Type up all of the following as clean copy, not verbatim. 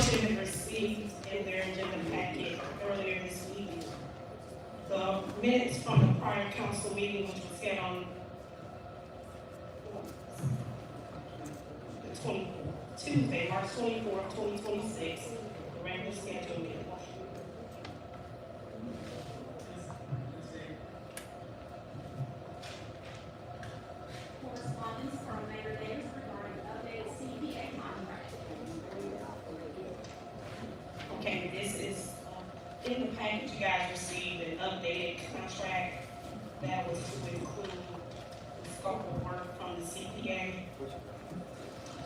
should have received in their agenda packet earlier this week the minutes from the prior council meeting, which was held on Tuesday, March 24th, 2026, the regular scheduled meeting. Correspondence from Mayor Davis regarding updated CPA contract. Okay, this is, in the package you guys received an updated contract that was to include the scope of work from the CPA.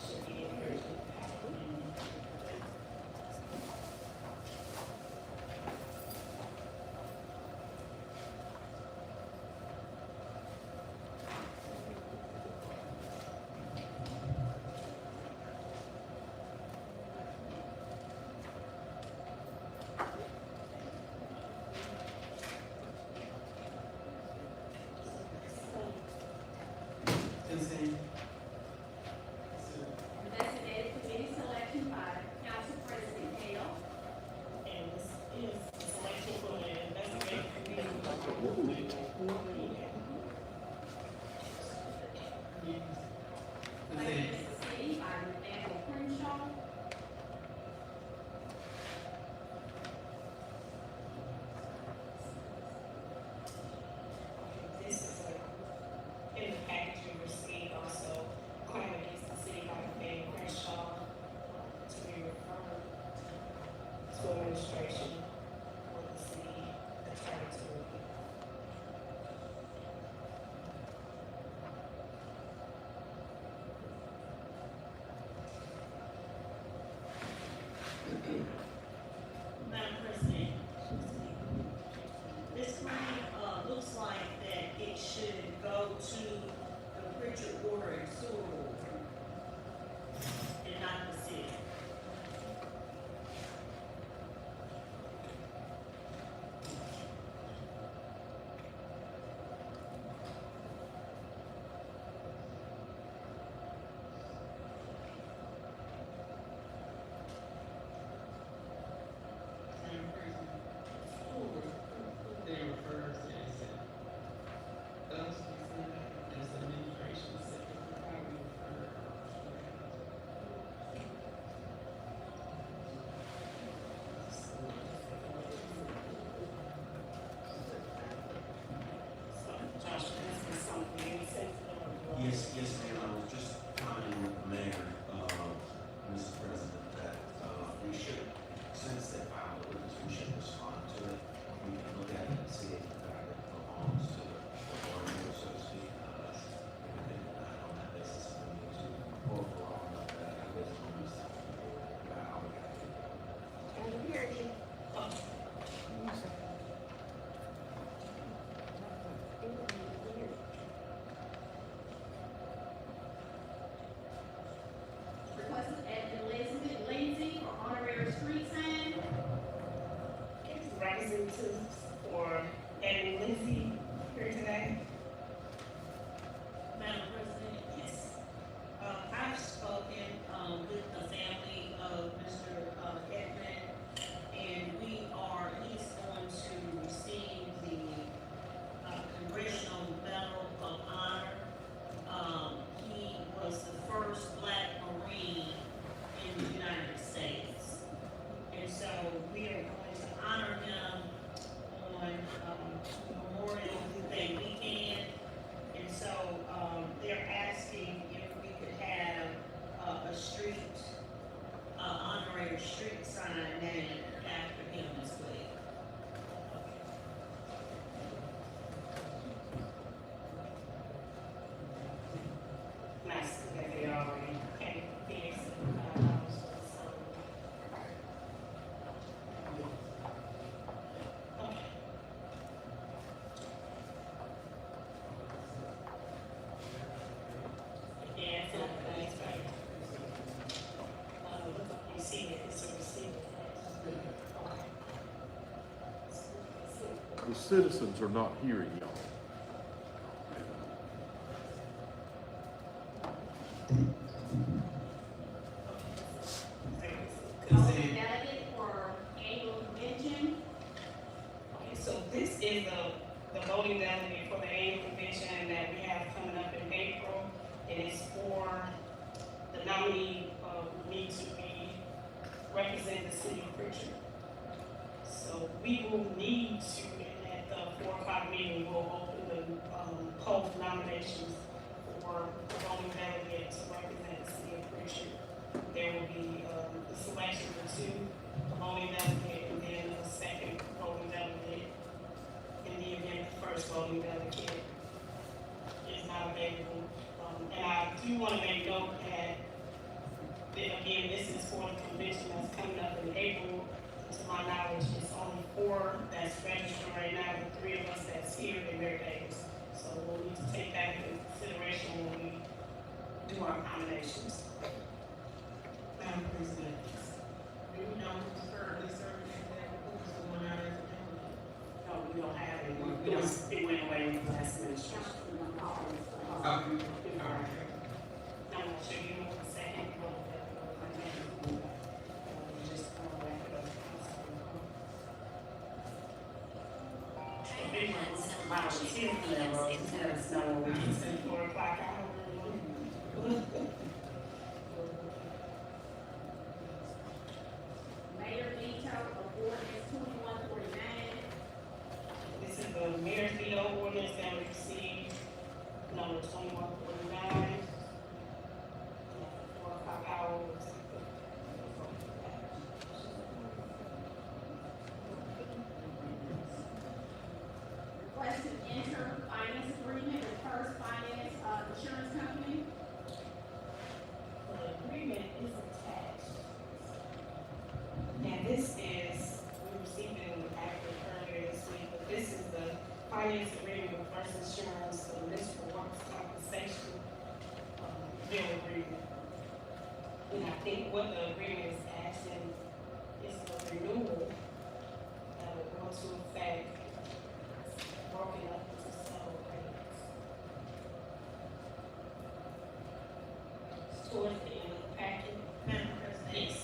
Should be in here. Investigative committee selection by Council President Hale. And this is the selection for the investigative committee. Planning City by Nathaniel Crenshaw. This is in the package you received also, claim against the city by Nathaniel Crenshaw, to be referred to administration for the city attorney to review. Madam President, this money, looks like that it should go to the Prichard Water and Sewer Board and not the city. Madam President, they refer to as administration secretary, how we refer. So, Josh, this is something you said to them. Yes, ma'am, I was just commenting with the mayor, Mr. President, that, we should, since they filed it with us, we should respond to it. We can look at it and see if the guy that belongs to the board, so to speak, we can deny on that basis, if we need to, or if we're all about that, I guess, on this, about how we got to. Requested at Lindsay for honorary street sign. Representatives for Eddie Lindsay here today. Madam President, yes. I've spoken, with the family of Mr. Edmund, and he's going to receive the, Congressional Medal of Honor. He was the first Black Marine in the United States. And so we are going to honor him on, Memorial Day weekend. And so, they're asking if we could have, a street, honorary street sign named after him as well. Nice, that they already paid $5,000 for okay. Yeah, it's not nice, right? You see it, it's a receipt. Okay. The citizens are not hearing y'all. Consent. delegate for the annual convention that we have coming up in April. It is for the nominee, need to be, represent the city of Prichard. So we will need to, at the 4 o'clock meeting, we'll open the, poll nominations for the voting delegate to represent the city of Prichard. There will be, the selection of 2, a voting delegate, and then a second voting delegate. In the event the first voting delegate is not available. And I do want to make note that, again, this is for the convention that's coming up in April. To my knowledge, it's only 4 that's registered right now, the 3 of us that's here in their days. So we'll need to take that into consideration when we do our nominations. Madam President, do you know who's currently serving as that, who's the one out as a delegate? No, we don't have anyone. It went away in the last administration. Okay, all right. I'm not sure you know the second vote that just back it up. A big one, about 10 level, let us know when we can send 4 o'clock out. Mayor veto of ordinance 2149. This is the mayor's veto ordinance that we received, number 2149. 4 o'clock hour. Request to enter finance agreement with First Finance, Insurance Company. The agreement is attached. And this is, we received it in the packet earlier this week, but this is the finance agreement with First Insurance, the municipal workers' compensation, bill agreement. And I think what the agreement is asking is a renewal that will go into effect, broken up into several payments. Towards the end of the packet. Madam President? Yes.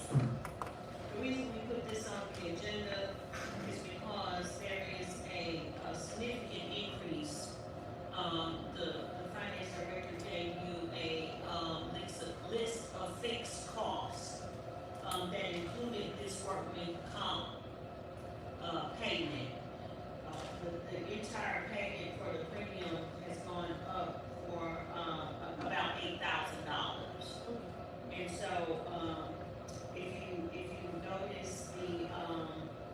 The reason we put this on the agenda is because there is a significant increase. The finance director gave you a, list of fixed costs, that included this workman comp, payment. The entire payment for the premium has gone up for, about $8,000. And so, if you notice, the,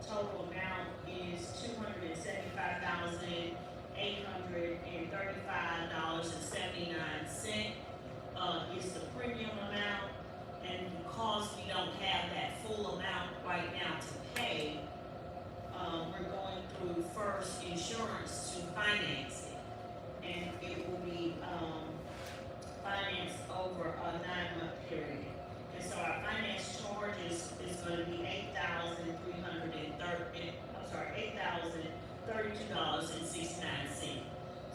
total amount is $275,835.79, is the premium amount. And because we don't have that full amount right now to pay, we're going through First Insurance to finance it. And it will be, financed over a 9-month period. And so our finance charges is gonna be $8,032.69.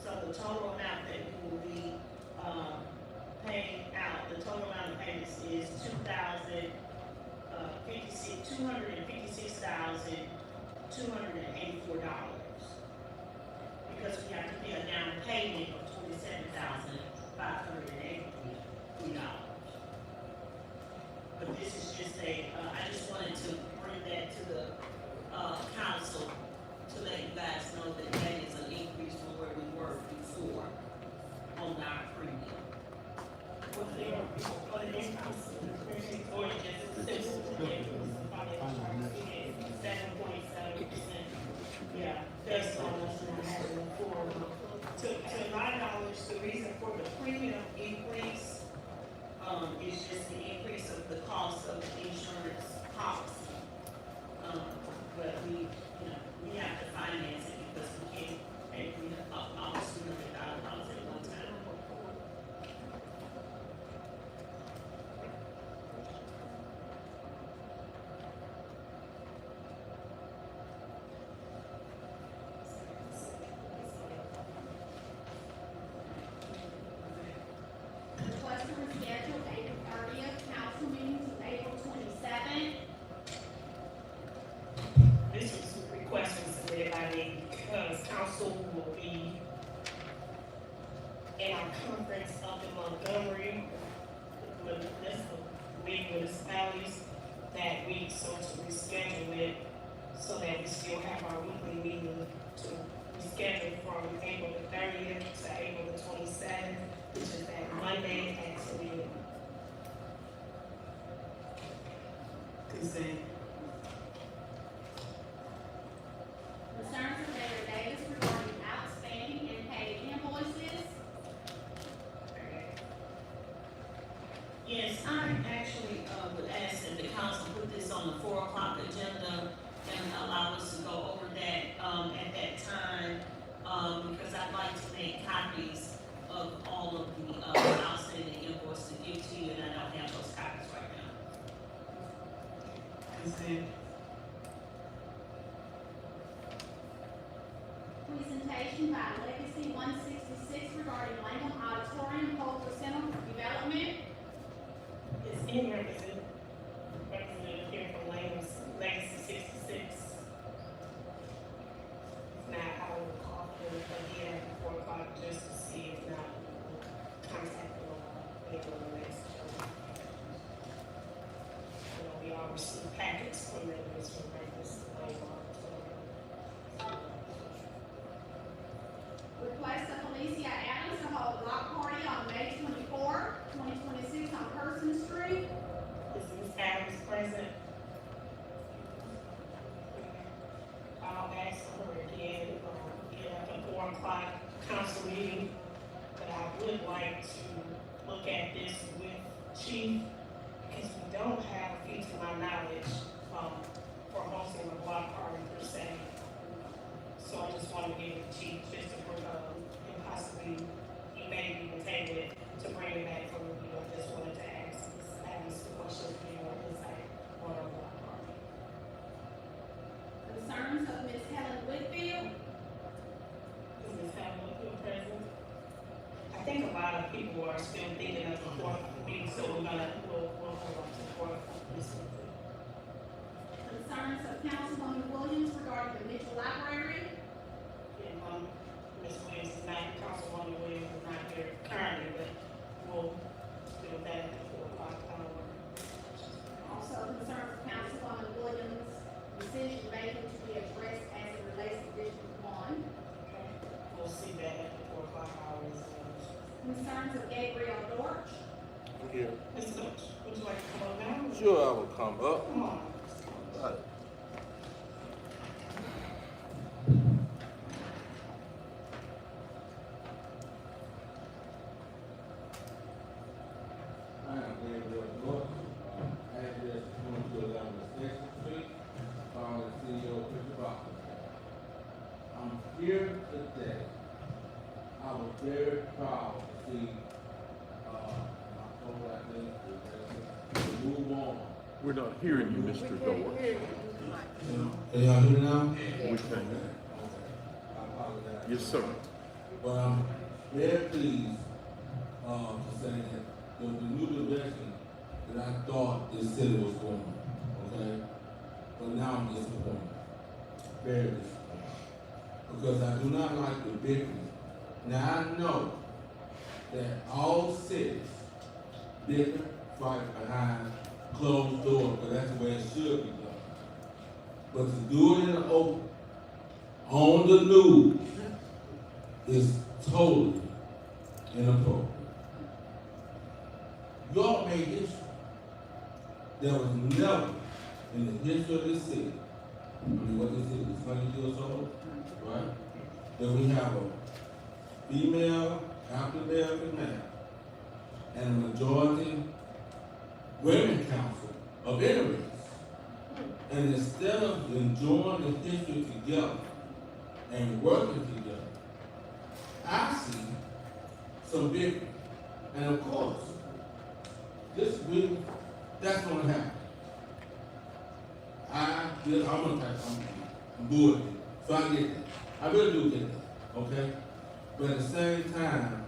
So the total amount that we will be, paying out, the total amount of payments is $256,284. Because we have to pay a down payment of $27,583. But this is just a, I just wanted to bring that to the, council to let you guys know that that is an increase from where we were before on our premium. What they are, what it is, or just simple, it's 7.7%. Yeah, based on what's not happening before. To my knowledge, the reason for the premium increase, is just the increase of the cost of the insurance policy. But we, we have to finance it because we can't pay almost $200,000 at one time. Request to reschedule April 30th, council meeting to April 27th. This was a request from submitted by me because council will be in our conference up in Montgomery, with municipalities that week, so to reschedule it so that we still have our weekly meeting to reschedule from April the 30th to April the 27th, which is that Monday at 2 p.m. Consent. Concerns of Mayor Davis regarding outstanding and paid invoices. Yes, I actually, would ask that the council put this on the 4 o'clock agenda and allow us to go over that, at that time, because I'd like to make copies of all of the, outstanding invoices to give to you, and I don't have those copies right now. Consent. Presentation by Legacy 166 regarding Langham Auditorium Cultural Center development. It's in representative here from Legacy 66. Not how we call them again at 4 o'clock just to see if not we'll contact them on the next show. I know we all receive packets from them, it's from Legacy Request of Felicia Adams to hold a block party on May 24, 2026 on Person Street. Is Ms. Adams present? I'll ask her again, at the 4 o'clock council meeting, but I would like to look at this with Chief, because we don't have, to my knowledge, for hosting a block party per se. So I just want to give it to Chief, just to bring up, and possibly, he may even table it to bring it back from review. I just wanted to ask some questions for your insight on our block party. Concerns of Ms. Helen Whitfield. Is Ms. Hamilton present? I think a lot of people are still thinking of the 4th meeting, so we'll hold up to the 4th. Concerns of Councilwoman Williams regarding the Mitchell Library. And, Ms. Williams is not, Councilwoman Williams is not here currently, but we'll do that at the 4 o'clock hour. Also concerns of Councilwoman Williams' decision making to be addressed as it relates to District 1. Okay, we'll see that at the 4 o'clock hour as well. Concerns of Gabriel Dortch. Here. Ms. Lynch, would you like to come on down? Sure, I will come up. Come on. Right. I am Gabriel North, address 2211 Station Street, found the CEO of Prichard. I'm here today. I was very proud to see, my co-athletes to move on. We're not hearing you, Mr. Dorr. Can y'all hear me now? We can. Okay, I apologize. Yes, sir. But I'm very pleased, to say that there was a new direction that I thought this city was going, okay? But now I'm disappointed, very disappointed. Because I do not like the bickering. Now I know that all cities bicker, fight behind closed doors, because that's the way it should be done. But to do it in the open, on the news, is totally inappropriate. Y'all made history. There was never in the history of this city, I mean, what this city is 100 years old, right? That we have a female African-American man and a majority women council of any race. And instead of enjoying the history together and working together, I see some big, and of course, this week, that's gonna happen. I'm bored, so I get that. I really do get that, okay? But at the same time,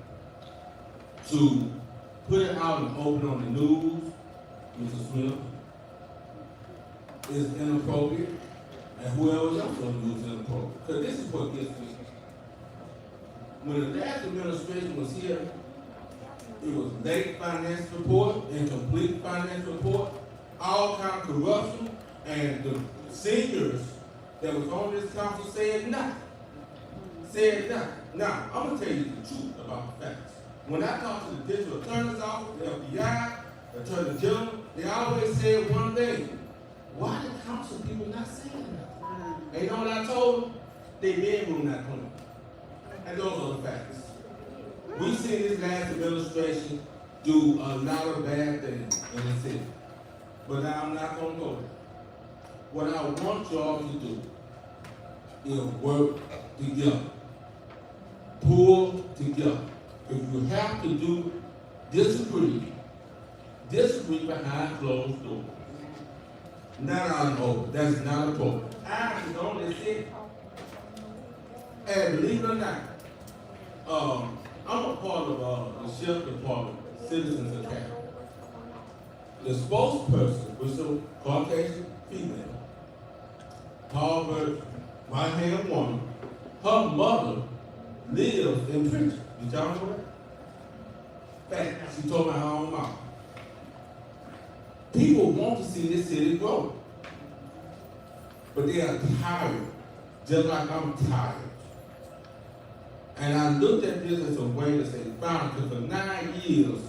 to put it out and open on the news, Mr. Smith, is inappropriate, and whoever else on the news is inappropriate. Because this is what gets me. when the last administration was here, it was late finance report, incomplete finance report, all kind of corruption, and the seniors that was on this council said nothing. Said nothing. Now, I'm gonna tell you the truth about the facts. When I talked to the district attorney's office, the FBI, attorney general, they always said one thing. Why the council people not saying nothing? And you know what I told them? They bedroom not clean. And those are the facts. We seen this last administration do a lot of bad things in the city. But now I'm not gonna go there. What I want y'all to do is work together. Pull together. If you have to do disagree behind closed doors. Not out in the open. That's not appropriate. I can only say, and believe it or not, I'm a part of the sheriff department, Citizens Academy. The spokesperson was a Caucasian female, Harvard, right-hand woman. Her mother lives in Prichard. Did y'all know that? Fact, she told me her own mouth. People want to see this city grow. But they are tired, just like I'm tired. And I looked at this as a way to say, fine, because for 9 years,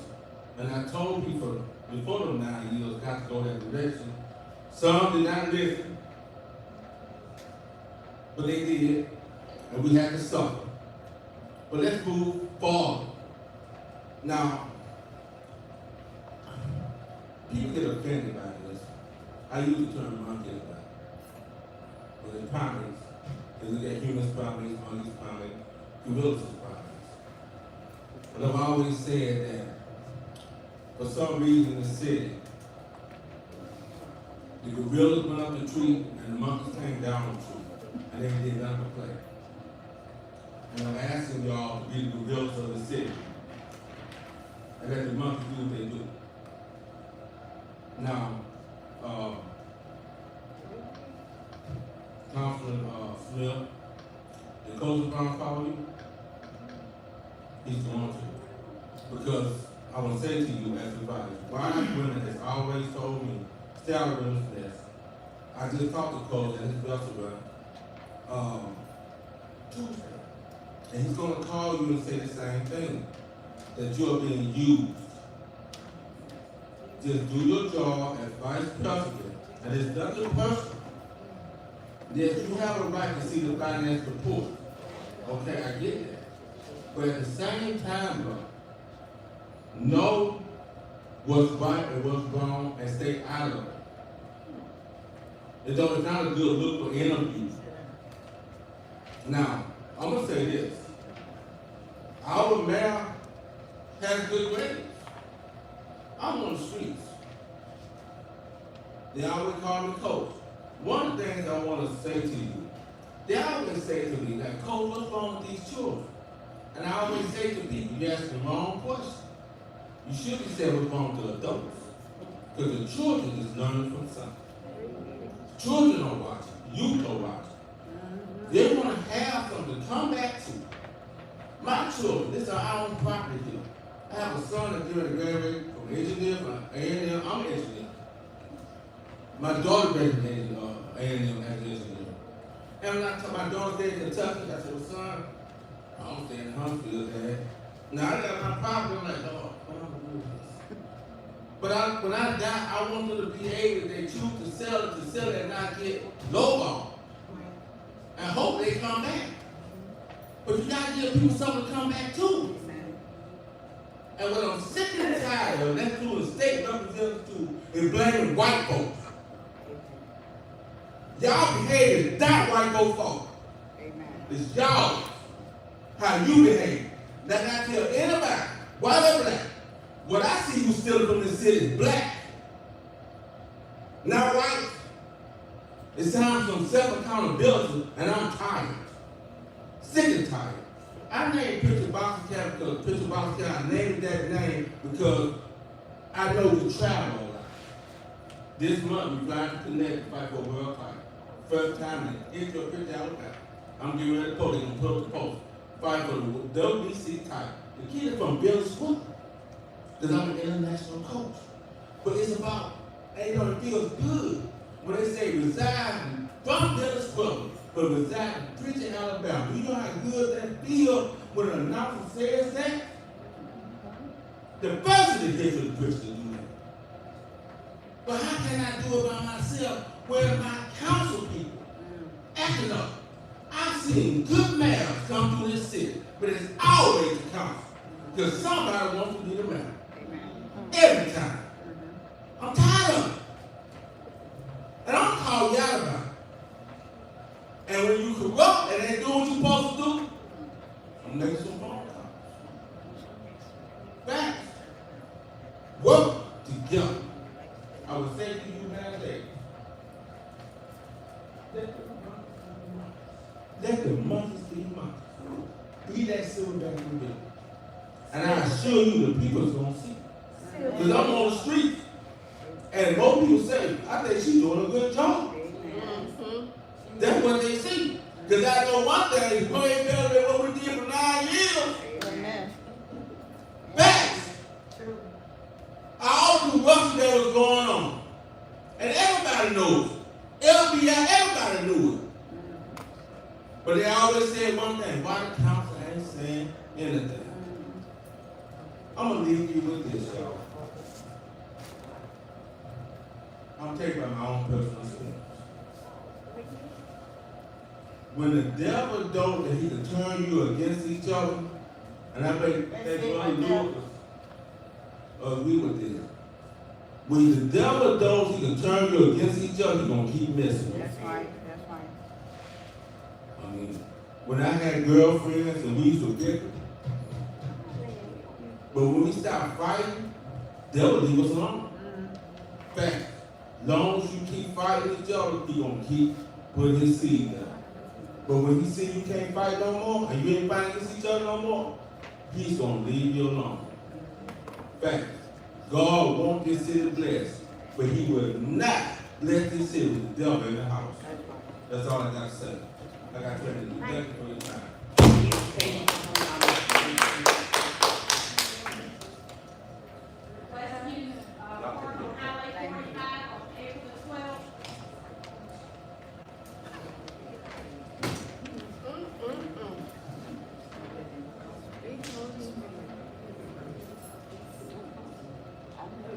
and I told people before the 9 years, got to go that direction. Some did not listen, but they did, and we had to suffer. But let's move forward. Now, people get offended by this. I use the term monkey about it. But in primates, they look at humans primates, monkeys primates, gorillas primates. But I've always said that for some reason in the city, the gorillas went up the tree and the monkeys came down the tree, and they did nothing but play. And I'm asking y'all to be the gorillas of the city, and let the monkeys do what they do. Now, Councilman Smith, the coach Brown call you? He's going to. Because I want to say to you as advisors, why women has always told me, stay out of women's nest. I just talked to Coach and his restaurant Tuesday. And he's going to call you and say the same thing, that you're being used. Just do your job as vice president, and it's nothing personal. Yes, you have a right to see the finance report. Okay, I get that. But at the same time, bro, know what's right and what's wrong and stay out of it. It's not a good look for interviews. Now, I'm gonna say this. Our mayor has good ratings. I'm on the streets. They always call me coach. One of the things I want to say to you, they always say to me, like, Coach, what's wrong with these children? And I always say to people, you ask the wrong question. You should be saying what's wrong with the adults. Because the children is learning from something. Children don't watch it. Youth don't watch it. They want to have something to come back to. My children, this is our own property here. I have a son that's doing a graduate from engineer, from A&M. I'm an engineer. My daughter graduated A&M as an engineer. And when I told my daughter stayed in Kentucky, I said, well, son, I don't stay in Huntsville, Dad. Now I got my property, I'm like, oh, what am I gonna do with this? But when I die, I want them to be able, if they choose to sell it and not get lowball. And hope they come back. But you gotta give people something to come back to. And what I'm sick and tired of, that's who the state representatives do, is blaming white folks. Y'all behavior is not white folks' fault. It's y'all, how you behave. Let not tell anybody, white or black, what I see you stealing from this city is black, not white. It's time for some self-accountability, and I'm tired. Sick and tired. I named Prichard Boxing County because Prichard Boxing County, I named that name because I know we travel a lot. This month we flying to Connecticut to fight for a world title. First time in the history of Prichard, Alabama. I'm getting ready to post it, I'm gonna put up the post. fight for the WBC title. The kid is from Village School, because I'm an international coach. But it's about, and you know, it feels good when they say resign from Village School, but resign in Prichard, Alabama. You know how good that feels when an announcer says that? The first thing they get Prichard to do that. But how can I do it by myself where my council people acting up? I've seen good mayors come through this city, but it's always the council. Because somebody wants to be the mayor. Every time. I'm tired of it. And I'm calling you out about it. And when you corrupt and ain't doing what you're supposed to do, I'm making some phone calls. Facts. Work together. I would say to you nowadays, let the monkeys be monkeys. Be that silverback in the and I assure you the people is going to see. Because I'm on the street, and most people say, I think she's doing a good job. That's what they see. Because I know one thing, it's way better than what we did for 9 years. Facts. All the corruption that was going on. And everybody knows. FBI, everybody knew it. But they always said one thing, why the council ain't saying anything? I'm going to leave you with this, y'all. I'm taking by my own personal experience. When the devil knows that he can turn you against each other, and I bet Brother Lewis agree with this. When the devil knows he can turn you against each other, he's going to keep messing with you. That's right. I mean, when I had girlfriends and we used to bicker, but when we stop fighting, they'll leave us alone. Fact. As long as you keep fighting each other, he's going to keep putting his seed down. But when he see you can't fight no more, and you ain't fighting against each other no more, he's going to leave you alone. Fact. God wants this city blessed, but he will not bless this city with the devil in the house. That's all I got to say. I got to tell you, thank you for your time. Let's use, park on Highway 45 on April the 12th.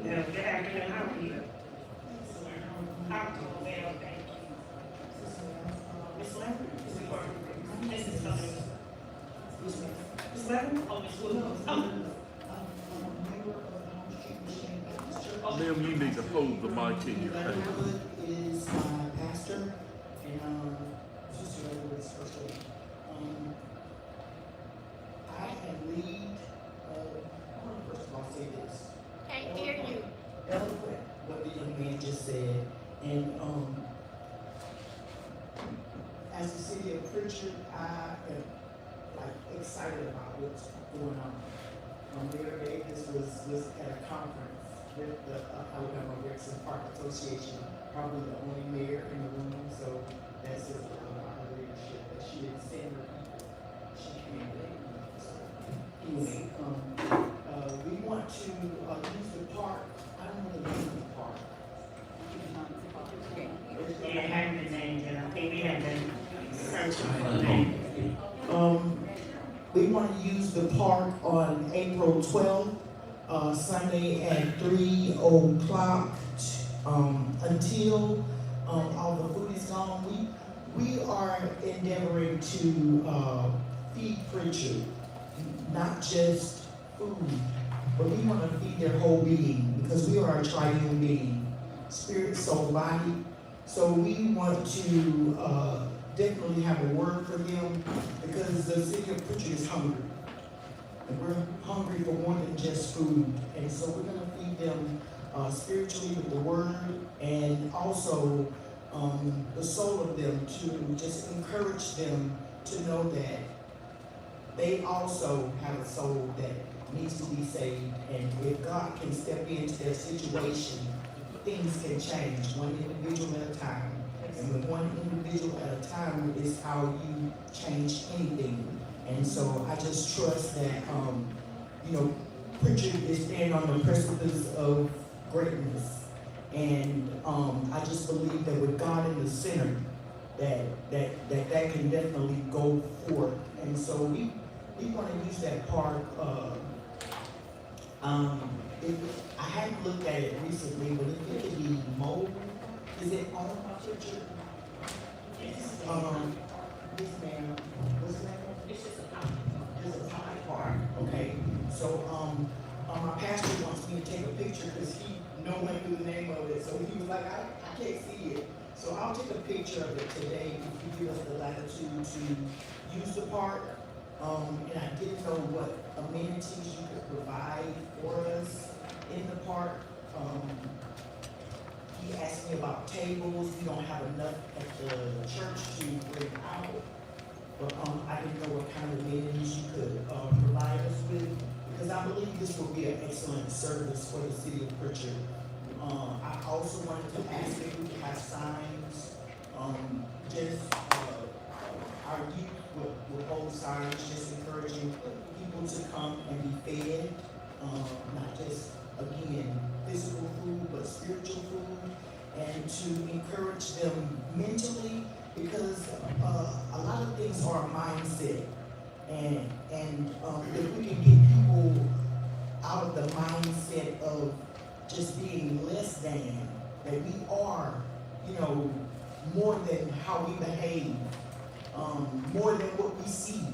Yeah, good afternoon, how are you? I'm doing well, thank you. Ms. Levin? Mrs. Cummings? Ms. Levin? Oh, Ms. Williams? Oh. Ma'am, you need to hold the mic in your hand. Grandmother is my pastor, and Sister Edward is first lady. I have lead, I want to first of all say this. Can't hear you. Eloquent, what the young man just said, and as the city of Prichard, I am like excited about what's going on. Mayor Davis was at a conference with the Alabama Rexham Park Association, probably the only mayor in the room, so that says a lot about her leadership, that she didn't send her people, she came late. So anyway, we want to use the park. I don't want to use the park. Yeah, I haven't been named, and I think we have been searching for a name. We want to use the park on April 12th, Sunday at 3 o'clock, until all the food is gone. We are endeavoring to feed Prichard, not just food, but we want to feed their whole being, because we are a triune being, spirit, soul, body. So we want to definitely have a word for them, because the city of Prichard is hungry. And we're hungry for more than just food. And so we're going to feed them spiritually with the word, and also the soul of them, to just encourage them to know that they also have a soul that needs to be saved. And if God can step into their situation, things can change one individual at a time. And with one individual at a time is how you change anything. And so I just trust that, you know, Prichard is standing on the precipice of greatness. And I just believe that with God in the center, that can definitely go forth. And so we want to use that park. I hadn't looked at it recently, but if it could be mobile, is it on my Prichard? Yes. Yes, ma'am. What's the name? It's just a copy. It's a pie park, okay? So, my pastor wants me to take a picture because he knew the name of it, so he was like, I can't see it. So I'll take a picture of it today if you give us the latitude to use the park. And I didn't know what amenities you could provide for us in the park. He asked me about tables. We don't have enough at the church to bring out. But I didn't know what kind of amenities you could provide us with, because I believe this will be an excellent service for the city of Prichard. I also wanted to ask if we could have signs, our youth will hold signs, just encouraging people to come and be fed, not just, again, physical food, but spiritual food, and to encourage them mentally, because a lot of things are a mindset, and if we can get people out of the mindset of just being less than, that we are, you know, more than how we behave, more than what we see.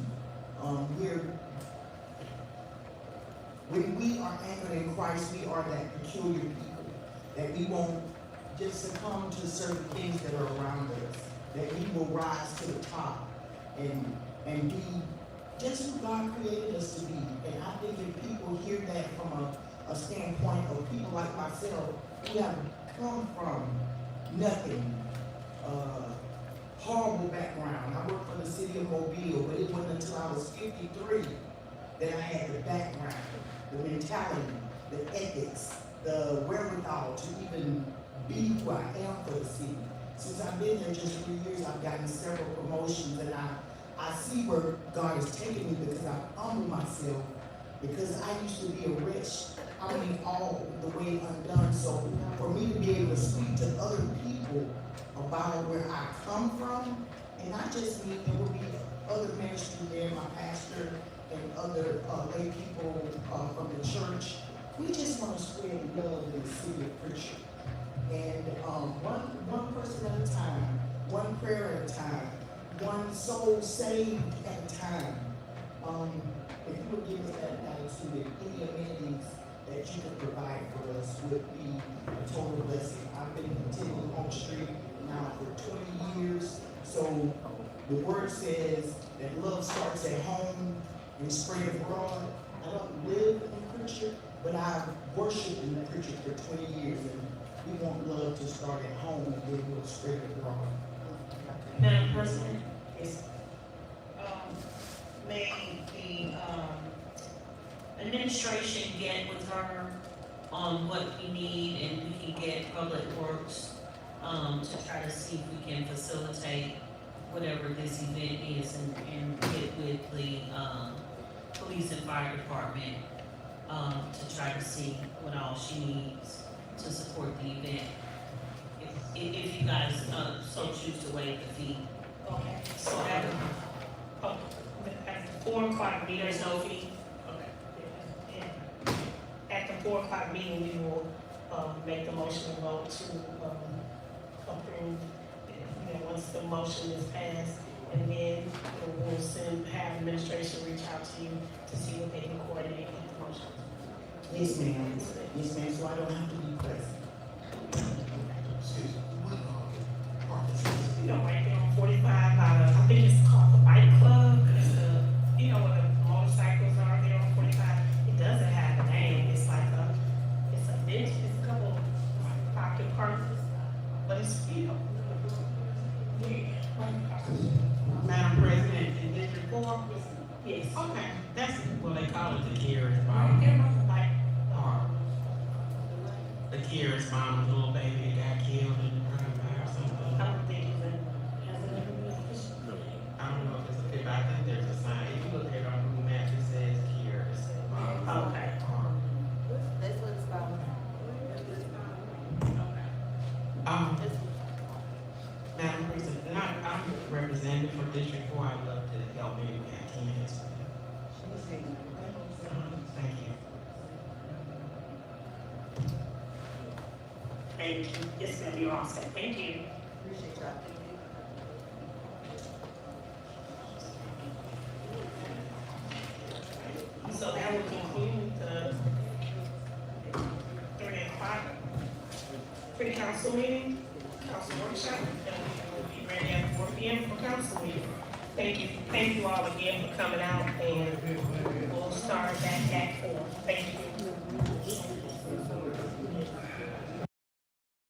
When we are anchored in Christ, we are that peculiar people, that we won't just succumb to certain things that are around us, that we will rise to the top and be just who God created us to be. And I think if people hear that from a standpoint of people like myself who have come from nothing, horrible background. I worked for the city of Mobile, but it wasn't until I was 53 that I had the background, the mentality, the ethics, the wherewithal to even be who I am for the city. Since I've been there just 3 years, I've gotten several promotions, and I see where God has taken me because I've humbled myself, because I used to be a wretch. I mean, all the way undone. So for me to be able to speak to other people about where I come from, and not just me, there will be other ministry there, my pastor and other lay people from the church. We just want to spread love in the city of Prichard. And one person at a time, one prayer at a time, one soul saved at a time. If you would give us that attitude, any amenities that you could provide for us would be a total blessing. I've been attending Home Street now for 20 years, so the word says that love starts at home and spread abroad. I don't live in Prichard, but I've worshiped in Prichard for 20 years, and we want love to start at home and then we'll spread abroad. Madam President, Yes. may the administration get with her on what we need, and we can get Public Works to try to see if we can facilitate whatever this event is, and get with the police and fire department to try to see what all she needs to support the event. If you guys so choose to waive the fee. Okay, so at the 4 o'clock meeting, There's no fee? Okay. At the 4 o'clock meeting, we will, make the motion and vote to, approve, once the motion is passed. And then we'll have administration reach out to you to see what they can coordinate with the motion. Yes, ma'am. Yes, ma'am, so I don't have to be present. Excuse me, what, park is this? Right there on 45, I think it's called the Bike Club, it's the, where the motorcycles are there on 45. It doesn't have a name, it's like it's a bench, it's a couple pocket parks, but it's, yeah. Madam President, in District 4? Yes. Okay, that's what they call it, the Kira's Right mom. there, like, The Kira's mom, little baby that got killed in the drive-by or I something. don't think it's has it ever been official? I don't know if it's a picture, I think there's a sign. If you look District 4, I'd love to help any way I can as well. Thank you. Thank you. It's gonna be awesome. Thank you. Appreciate y'all. So that will conclude the 3 o'clock pre-council meeting, council workshop, and we will be ready at 4 p.m. for council meeting. Thank you all again for coming out, and we'll start back at 4.